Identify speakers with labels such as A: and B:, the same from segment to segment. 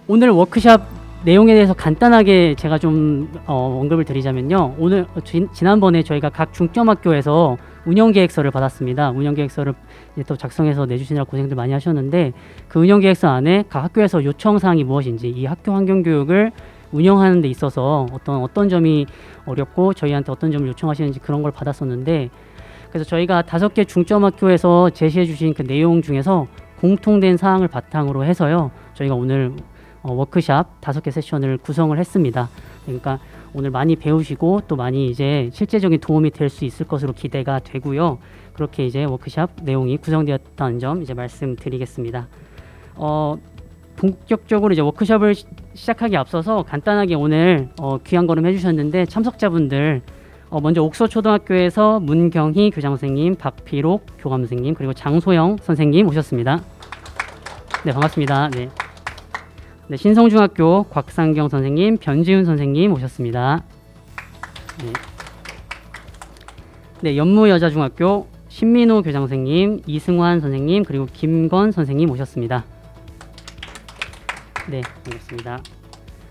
A: 오늘 워크샵 내용에 대해서 간단하게 제가 좀 언급을 드리자면요. 오늘 지난번에 저희가 각 중점학교에서 운영계획서를 받았습니다. 운영계획서를 이제 또 작성해서 내주시느라 고생들 많이 하셨는데, 그 운영계획서 안에 각 학교에서 요청사항이 무엇인지, 이 학교 환경교육을 운영하는 데 있어서 어떤 점이 어렵고 저희한테 어떤 점을 요청하시는지 그런 걸 받았었는데, 그래서 저희가 5개 중점학교에서 제시해 주신 그 내용 중에서 공통된 사항을 바탕으로 해서요, 저희가 오늘 워크샵 5개 세션을 구성을 했습니다. 그러니까 오늘 많이 배우시고 또 많이 이제 실제적인 도움이 될 수 있을 것으로 기대가 되고요. 그렇게 이제 워크샵 내용이 구성되었다는 점 이제 말씀드리겠습니다. 본격적으로 이제 워크샵을 시작하기 앞서서 간단하게 오늘 귀한 걸음 해주셨는데, 참석자분들 먼저 옥서초등학교에서 문경희 교장 선생님, 박필옥 교감 선생님, 그리고 장소영 선생님 오셨습니다. 네, 반갑습니다. 네. 네, 신성중학교 곽상경 선생님, 변지훈 선생님 오셨습니다. 네. 네, 연무여자중학교 신민호 교장 선생님, 이승환 선생님, 그리고 김건 선생님 오셨습니다. 네, 반갑습니다.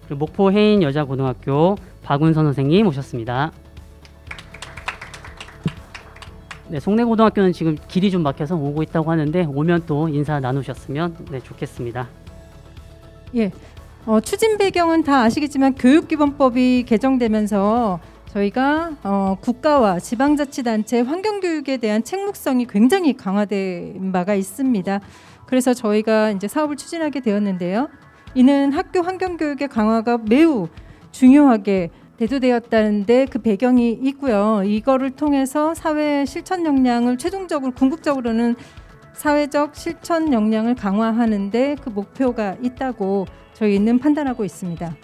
A: 그리고 목포 해인여자고등학교 박운선 선생님 오셨습니다. 네, 송내고등학교는 지금 길이 좀 막혀서 오고 있다고 하는데, 오면 또 인사 나누셨으면 좋겠습니다.
B: 예, 추진 배경은 다 아시겠지만 교육기본법이 개정되면서 저희가 국가와 지방자치단체 환경교육에 대한 책무성이 굉장히 강화된 바가 있습니다. 그래서 저희가 이제 사업을 추진하게 되었는데요. 이는 학교 환경교육의 강화가 매우 중요하게 대두되었다는데 그 배경이 있고요. 이거를 통해서 사회 실천 역량을 최종적으로 궁극적으로는 사회적 실천 역량을 강화하는데 그 목표가 있다고 저희는 판단하고 있습니다.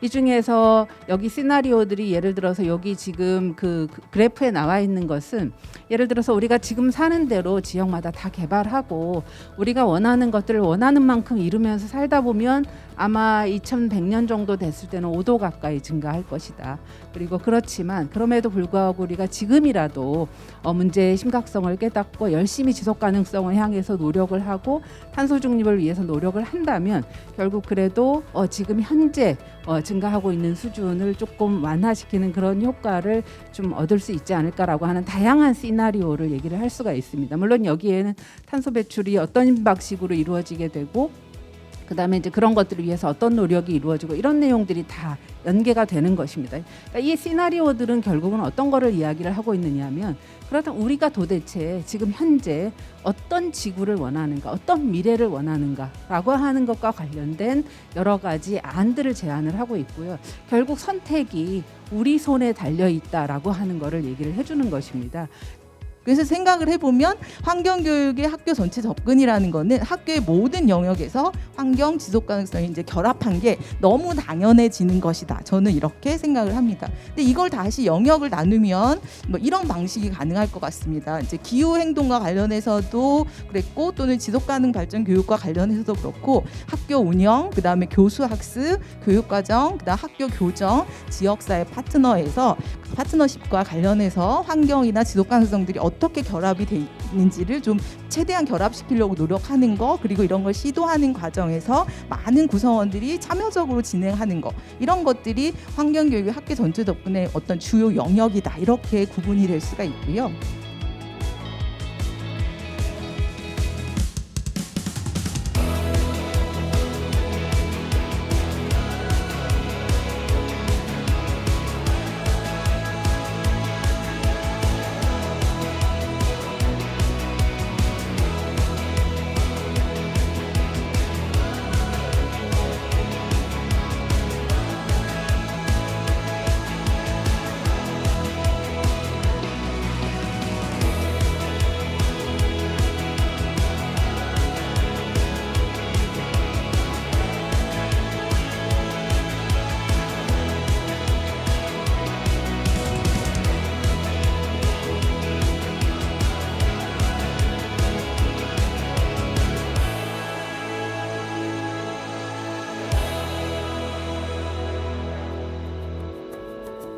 C: 이 중에서 여기 시나리오들이 예를 들어서 여기 지금 그 그래프에 나와 있는 것은 예를 들어서 우리가 지금 사는 대로 지역마다 다 개발하고 우리가 원하는 것들을 원하는 만큼 이루면서 살다 보면 아마 2100년 정도 됐을 때는 5도 가까이 증가할 것이다. 그리고 그렇지만 그럼에도 불구하고 우리가 지금이라도 문제의 심각성을 깨닫고 열심히 지속 가능성을 향해서 노력을 하고 탄소 중립을 위해서 노력을 한다면 결국 그래도 지금 현재 증가하고 있는 수준을 조금 완화시키는 그런 효과를 좀 얻을 수 있지 않을까라고 하는 다양한 시나리오를 얘기를 할 수가 있습니다. 물론 여기에는 탄소 배출이 어떤 방식으로 이루어지게 되고 그다음에 이제 그런 것들을 위해서 어떤 노력이 이루어지고 이런 내용들이 다 연계가 되는 것입니다. 그러니까 이 시나리오들은 결국은 어떤 거를 이야기를 하고 있느냐면, 그렇다면 우리가 도대체 지금 현재 어떤 지구를 원하는가, 어떤 미래를 원하는가라고 하는 것과 관련된 여러 가지 안들을 제안을 하고 있고요. 결국 선택이 우리 손에 달려 있다라고 하는 거를 얘기를 해주는 것입니다.
D: 그래서 생각을 해보면 환경교육의 학교 전체 접근이라는 거는 학교의 모든 영역에서 환경 지속 가능성이 이제 결합한 게 너무 당연해지는 것이다. 저는 이렇게 생각을 합니다. 근데 이걸 다시 영역을 나누면 뭐 이런 방식이 가능할 것 같습니다. 이제 기후 행동과 관련해서도 그랬고, 또는 지속 가능 발전 교육과 관련해서도 그렇고, 학교 운영, 그다음에 교수 학습, 교육 과정, 그다음 학교 교정, 지역사회 파트너에서 파트너십과 관련해서 환경이나 지속 가능성들이 어떻게 결합이 돼 있는지를 좀 최대한 결합시키려고 노력하는 거, 그리고 이런 걸 시도하는 과정에서 많은 구성원들이 참여적으로 진행하는 거, 이런 것들이 환경교육의 학교 전체 덕분에 어떤 주요 영역이다, 이렇게 구분이 될 수가 있고요.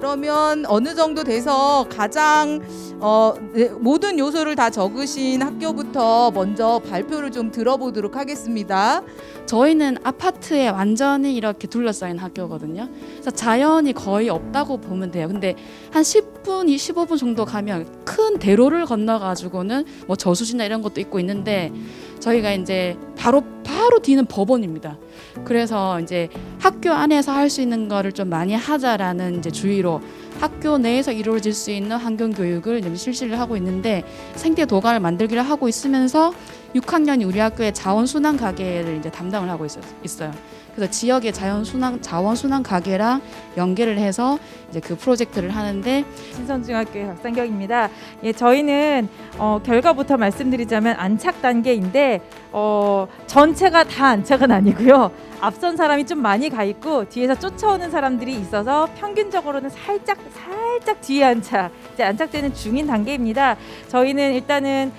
D: 그러면 어느 정도 돼서 가장 모든 요소를 다 적으신 학교부터 먼저 발표를 좀 들어보도록 하겠습니다.
E: 저희는 아파트에 완전히 이렇게 둘러싸인 학교거든요. 그래서 자연이 거의 없다고 보면 돼요. 근데 한 10분, 15분 정도 가면 큰 대로를 건너가지고는 뭐 저수지나 이런 것도 있고 있는데 저희가 이제 바로 뒤는 법원입니다. 그래서 이제 학교 안에서 할 수 있는 거를 좀 많이 하자라는 이제 주의로 학교 내에서 이루어질 수 있는 환경 교육을 좀 실시를 하고 있는데 생태 도가를 만들기를 하고 있으면서 6학년이 우리 학교의 자원 순환 가게를 이제 담당을 하고 있어요. 그래서 지역의 자원 순환 가게랑 연계를 해서 이제 그 프로젝트를 하는데
F: 신선중학교의 박상경입니다. 예, 저희는 결과부터 말씀드리자면 안착 단계인데 전체가 다 안착은 아니고요. 앞선 사람이 좀 많이 가 있고 뒤에서 쫓아오는 사람들이 있어서 평균적으로는 살짝 뒤에 이제 안착되는 중인 단계입니다. 저희는 일단은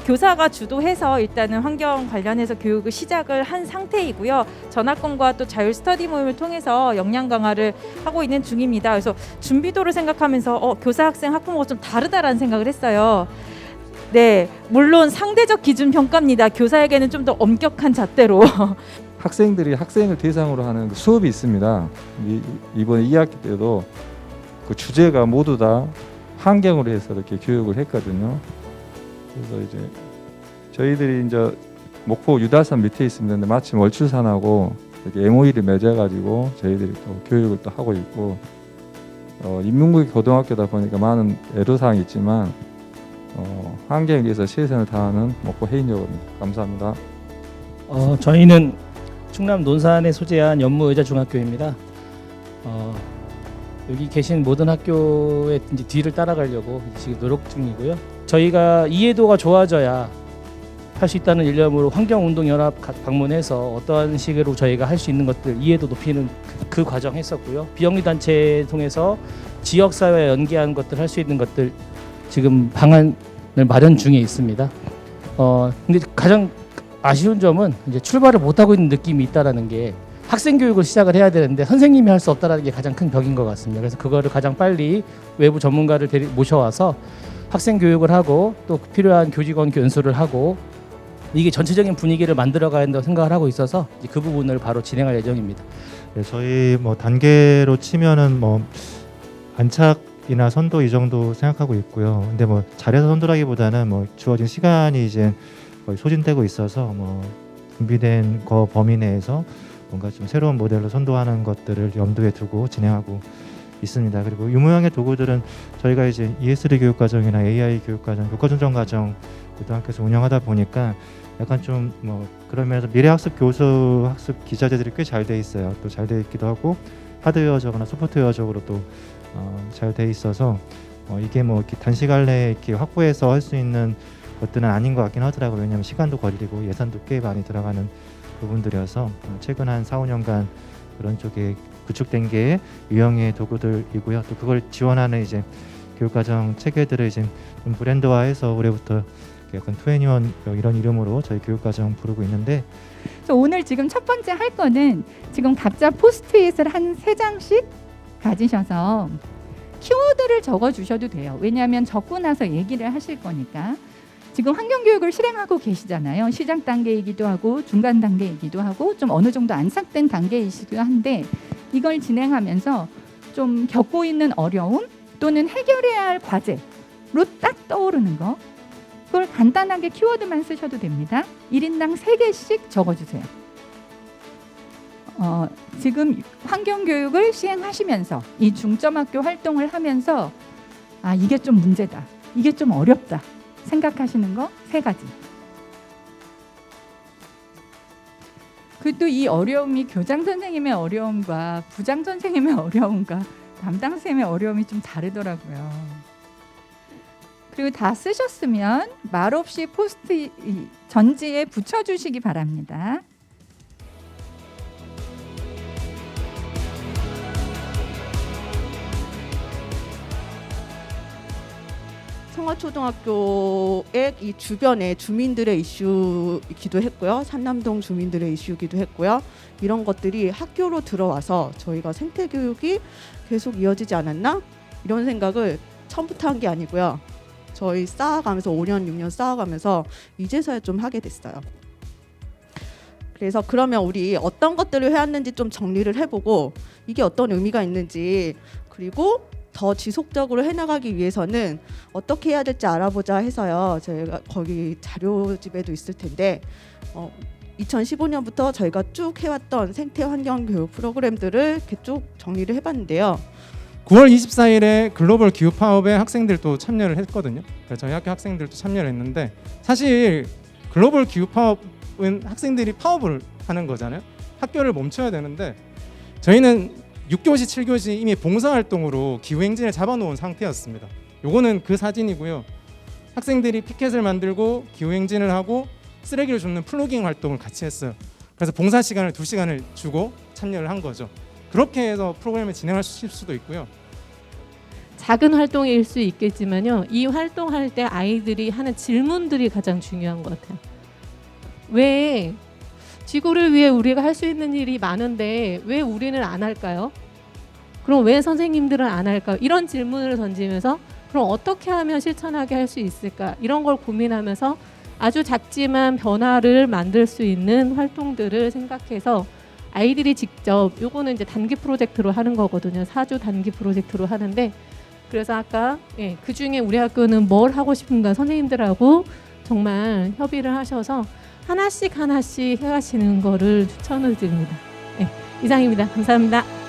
F: 교사가 주도해서 일단은 환경 관련해서 교육을 시작을 한 상태이고요. 전학권과 또 자율 스터디 모임을 통해서 역량 강화를 하고 있는 중입니다. 그래서 준비도를 생각하면서 교사 학생 학부모가 좀 다르다라는 생각을 했어요. 네, 물론 상대적 기준 평가입니다. 교사에게는 좀 더 엄격한 잣대로.
G: 학생들이 학생을 대상으로 하는 그 수업이 있습니다. 이번 2학기 때도 그 주제가 모두 다 환경으로 해서 이렇게 교육을 했거든요. 그래서 이제 저희들이 이제 목포 유달산 밑에 있습니다. 근데 마침 월출산하고 이렇게 MOU를 맺어가지고 저희들이 또 교육을 또 하고 있고 인문국의 고등학교다 보니까 많은 애로사항이 있지만 환경에 위해서 최선을 다하는 목포 해인여고입니다. 감사합니다.
H: 저희는 충남 논산에 소재한 연무의자중학교입니다. 여기 계신 모든 학교의 이제 뒤를 따라가려고 지금 노력 중이고요. 저희가 이해도가 좋아져야 할 수 있다는 일념으로 환경운동연합 방문해서 어떠한 식으로 저희가 할 수 있는 것들 이해도 높이는 그 과정 했었고요. 비영리 단체 통해서 지역사회에 연계한 것들 할 수 있는 것들 지금 방안을 마련 중에 있습니다. 근데 가장 아쉬운 점은 이제 출발을 못하고 있는 느낌이 있다라는 게 학생 교육을 시작을 해야 되는데 선생님이 할 수 없다라는 게 가장 큰 벽인 것 같습니다. 그래서 그거를 가장 빨리 외부 전문가를 모셔와서 학생 교육을 하고 또 필요한 교직원 연수를 하고 이게 전체적인 분위기를 만들어가야 한다고 생각을 하고 있어서 이제 그 부분을 바로 진행할 예정입니다.
I: 네, 저희 뭐 단계로 치면은 뭐 안착이나 선도 이 정도 생각하고 있고요. 근데 뭐 잘해서 선도라기보다는 뭐 주어진 시간이 이제 거의 소진되고 있어서 뭐 준비된 거 범위 내에서 뭔가 좀 새로운 모델로 선도하는 것들을 염두에 두고 진행하고 있습니다. 그리고 유무형의 도구들은 저희가 이제 ESD 교육과정이나 AI 교육과정, 교과전전과정 고등학교에서 운영하다 보니까 약간 좀 뭐 그런 면에서 미래학습 교수 학습 기자재들이 꽤 잘 돼 있어요. 또 잘 돼 있기도 하고 하드웨어적으로나 소프트웨어적으로 또 잘 돼 있어서 이게 뭐 이렇게 단시간 내에 이렇게 확보해서 할 수 있는 것들은 아닌 것 같긴 하더라고요. 왜냐하면 시간도 걸리고 예산도 꽤 많이 들어가는 부분들이어서 최근 한 4, 5년간 그런 쪽에 구축된 게 유형의 도구들이고요. 또 그걸 지원하는 이제 교육과정 체계들을 이제 좀 브랜드화해서 올해부터 약간 2NE1 이런 이름으로 저희 교육과정 부르고 있는데
J: 그래서 오늘 지금 첫 번째 할 거는 지금 각자 포스트잇을 한 3장씩 가지셔서 키워드를 적어 주셔도 돼요. 왜냐하면 적고 나서 얘기를 하실 거니까. 지금 환경교육을 실행하고 계시잖아요. 시작 단계이기도 하고 중간 단계이기도 하고 좀 어느 정도 안착된 단계이기도 한데 이걸 진행하면서 좀 겪고 있는 어려움 또는 해결해야 할 과제로 딱 떠오르는 거 그걸 간단하게 키워드만 쓰셔도 됩니다. 1인당 3개씩 적어주세요. 지금 환경교육을 시행하시면서 이 중점학교 활동을 하면서 이게 좀 문제다. 이게 좀 어렵다. 생각하시는 거 3가지. 그리고 또 이 어려움이 교장 선생님의 어려움과 부장 선생님의 어려움과 담당 쌤의 어려움이 좀 다르더라고요. 그리고 다 쓰셨으면 말없이 포스트 전지에 붙여주시기 바랍니다.
K: 평화초등학교의 이 주변의 주민들의 이슈이기도 했고요. 산남동 주민들의 이슈이기도 했고요. 이런 것들이 학교로 들어와서 저희가 생태교육이 계속 이어지지 않았나? 이런 생각을 처음부터 한 게 아니고요. 저희 쌓아가면서 5년, 6년 쌓아가면서 이제서야 좀 하게 됐어요. 그래서 그러면 우리 어떤 것들을 해왔는지 좀 정리를 해보고 이게 어떤 의미가 있는지 그리고 더 지속적으로 해나가기 위해서는 어떻게 해야 될지 알아보자 해서요. 저희가 거기 자료집에도 있을 텐데 2015년부터 저희가 쭉 해왔던 생태환경교육 프로그램들을 이렇게 쭉 정리를 해봤는데요.
L: 9월 24일에 글로벌 기후 파업에 학생들도 참여를 했거든요. 그래서 저희 학교 학생들도 참여를 했는데 사실 글로벌 기후 파업은 학생들이 파업을 하는 거잖아요. 학교를 멈춰야 되는데 저희는 6교시, 7교시 이미 봉사활동으로 기후행진을 잡아놓은 상태였습니다. 요거는 그 사진이고요. 학생들이 피켓을 만들고 기후행진을 하고 쓰레기를 줍는 플로깅 활동을 같이 했어요. 그래서 봉사 시간을 2시간을 주고 참여를 한 거죠. 그렇게 해서 프로그램을 진행할 수도 있고요.
M: 작은 활동일 수 있겠지만요. 이 활동할 때 아이들이 하는 질문들이 가장 중요한 것 같아요. 왜 지구를 위해 우리가 할 수 있는 일이 많은데 왜 우리는 안 할까요? 그럼 왜 선생님들은 안 할까요? 이런 질문을 던지면서 그럼 어떻게 하면 실천하게 할 수 있을까? 이런 걸 고민하면서 아주 작지만 변화를 만들 수 있는 활동들을 생각해서 아이들이 직접 요거는 이제 단기 프로젝트로 하는 거거든요. 4주 단기 프로젝트로 하는데 그래서 아까 그 중에 우리 학교는 뭘 하고 싶은가 선생님들하고 정말 협의를 하셔서 하나씩 해가시는 거를 추천을 드립니다. 이상입니다. 감사합니다.